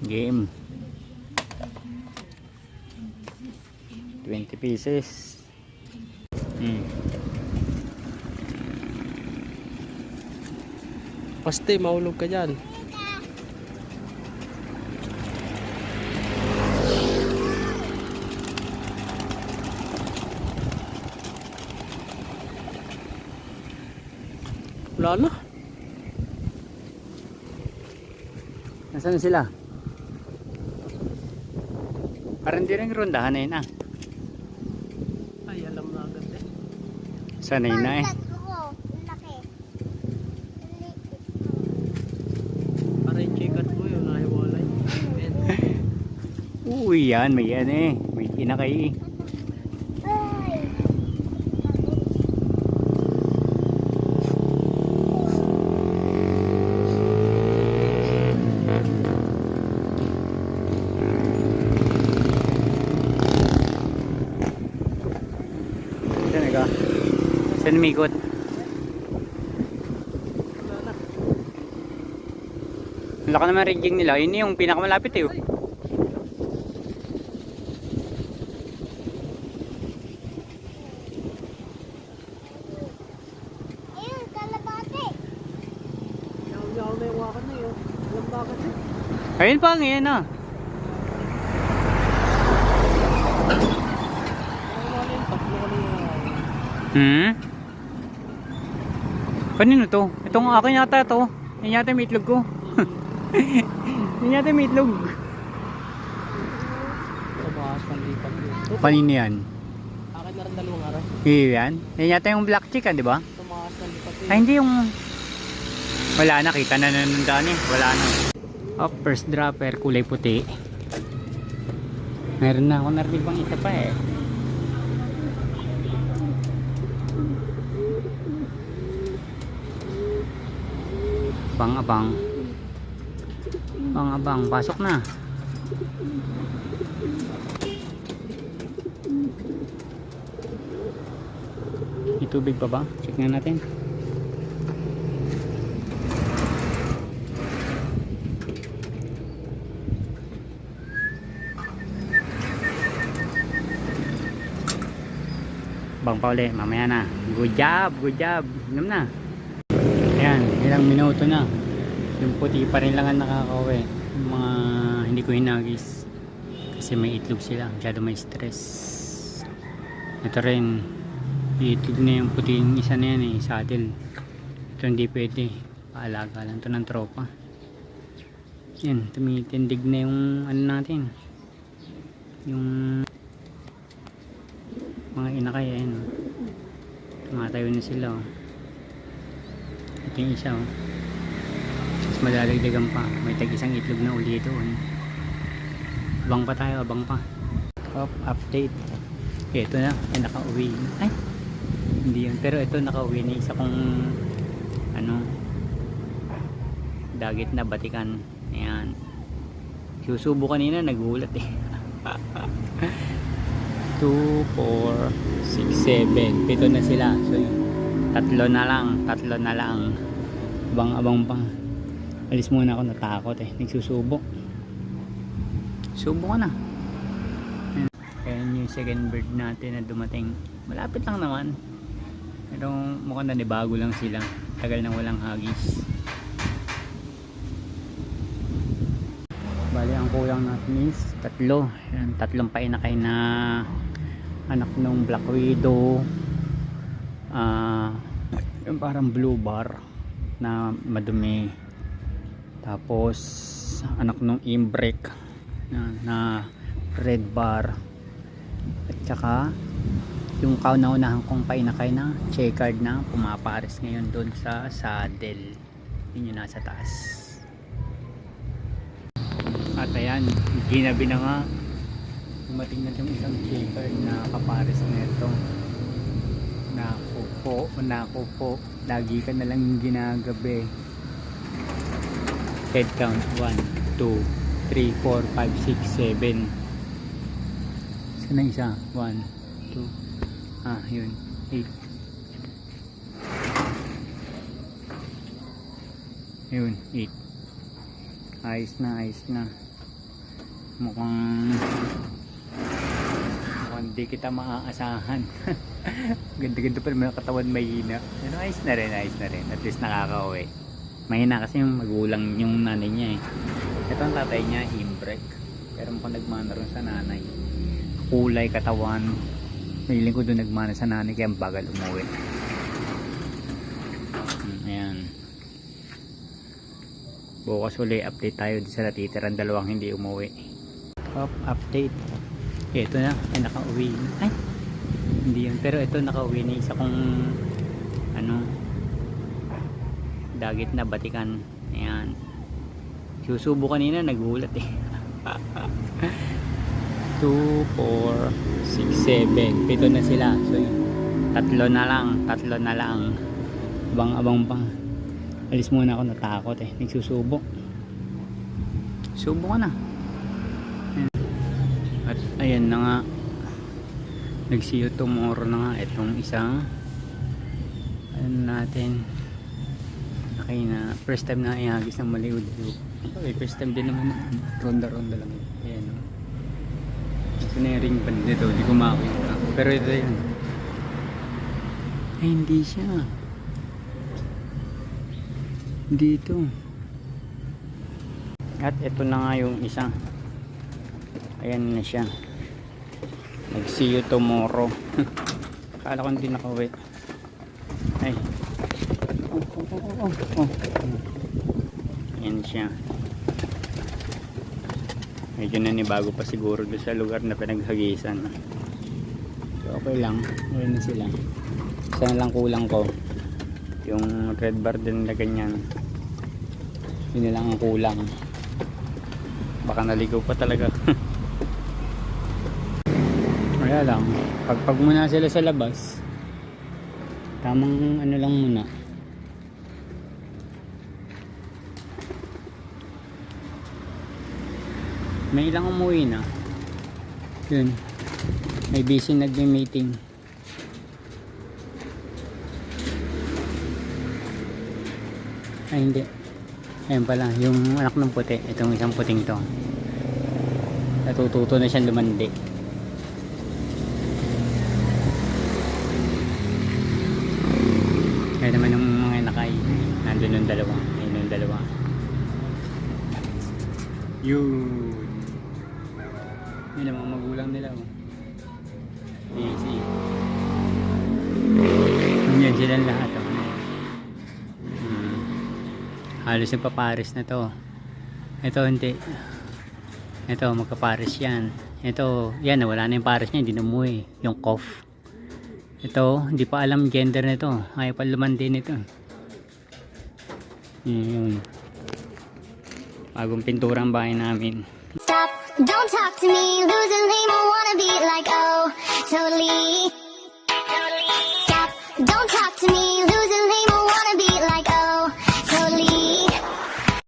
Game. 20 pieces. Paste, mahulog ka dyan. Wala na. Nasaan sila? Parang di rin rondahan na yun ah. Ay, alam na agad eh. Sanay na eh. Para i-checkat mo yun, nahiwalay. Uy, yan. May yan eh. May kinakay eh. Saan umikot? Ang laki naman rigging nila. Yun yung pinakamalapit eh. Ayun, kalabate. Yaw-yaw na yung wakan na yun. Alam bakit eh. Ayun pa ngayon ah. Wala yung tatlo kanina. Kanino to? Itong akin yata to. Yan yata yung itlog ko. Yan yata yung itlog. Tumakas ng lipat yun. Kanino yan? Akin na rin dalawang araw. Yan. Yan yata yung black chicken, di ba? Tumakas ng lipat yun. Ay, hindi yung... Wala na, kita na nanundaan eh. Wala na. Oh, first dropper, kulay puti. Meron na ako narinig pang isa pa eh. Abang-abang. Abang-abang, pasok na. May tubig pa ba? Check nga natin. Bang pa uli, mamaya na. Good job, good job. Inom na. Ayan, ilang minuto na. Yung puti pa rin lang ang nakakauwi. Yung mga hindi ko hinagis. Kasi may itlog sila. Masyado may stress. Ito rin. Itlog na yung puti yung isa na yan eh. Saddle. Ito hindi pwede. Paalaga lang ito ng tropa. Yan, tumitindig na yung ano natin. Yung mga inakay. Ayan. Tumatayo na sila oh. Ito yung isa oh. Mas madalagdagan pa. May tag-isang itlog na uli doon. Abang pa tayo, abang pa. Update. Okay, ito na. Ay, naka-uwi. Ay, hindi yun. Pero ito naka-uwi na isa kong ano dagit na batikan. Ayan. Susubo kanina, nagulat eh. 2, 4, 6, 7. Pito na sila. So yun. Tatlo na lang. Abang-abang pa. Alis muna ako, natakot eh. Nagsusubo. Subo ka na. Ayan yung second bird natin na dumating. Malapit lang naman. Pero mukhang nanibago lang sila. Tagal nang walang hagis. Bali ang kulang natin is tatlo. Ayan, tatlong painakay na anak ng Black Widow. Yung parang blue bar na madumi. Tapos anak ng imbrek na red bar. At saka yung kauna-unahan kong painakay na checkered na pumapares ngayon doon sa saddle. Yun yung nasa taas. At ayan, ginabi na nga. Dumating na yung isang checkered na kapares na ito. Naku po, lagi ka na lang ginagabi. Head count 1, 2, 3, 4, 5, 6, 7. Saan na isa? 1, 2, yun, 8. Ayun, 8. Ayos na, ayos na. Mukhang di kita maaasahan. Ganda-ganda pa naman ang katawan, mahina. Pero ayos na rin, ayos na rin. At least nakaka-uwi. Mahina kasi yung magulang yung nanay niya eh. Ito ang tatay niya, inbreak. Pero mukhang nagmana rin sa nanay. Kulay, katawan. Mahiling ko doon nagmana sa nanay kaya bagal umuwi. Ayan. Bukas uli update tayo sa natitiran dalawang hindi umuwi. Update. Ito na, ay nakauwi. Ay, hindi yun. Pero ito nakauwi ni isa kong ano, dagit na batikan. Ayan. Susubo kanina, nagulat eh. 2, 4, 6, 7. 7 na sila. So, tatlo na lang. Abang-abang pa. Alis muna ako, natakot eh. Nagsusubo. Subo ka na. At ayan na nga, nag-see you tomorrow na nga itong isang ano natin, okay na first time na ihagis ng maliw-liw. Okay, first time din naman, ronda-ronda lang. Ayan o, ito na yung ring band nito, hindi ko makakita, pero ito yun. Ay, hindi siya dito. At ito na nga yung isa. Ayan na siya. Nag-see you tomorrow. Akala ko hindi nakauwi. Ay. Oh. Ayan siya. Medyo nanibago pa siguro doon sa lugar na pinaghagisan. So okay lang. Ayan na sila. Sana lang kulang ko. Yung red bar din na ganyan. Yun lang ang kulang. Baka naligaw pa talaga. Kaya lang, pag muna sila sa labas, tamang ano lang muna. May ilang umuwi na. Yun. May busy nagme-meeting. Ay hindi. Ayun pala, yung anak ng puti. Itong isang puting to. Natututo na siyang lumandi. Kaya naman yung mga nakay, nandun yung dalawa. Ayun yung dalawa. Yun. Yun ang mga magulang nila. Easy. Yan silang lahat. Halos yung paparis na to. Ito hindi. Ito magkaparis yan. Ito, yan wala na yung paris niya, hindi na umuwi. Yung cough. Ito, hindi pa alam gender nito. Ayaw pa lumandi nito. Yun. Bagong pintura ang bahay namin. Stop, don't talk to me, losing name, I wanna be like, oh, totally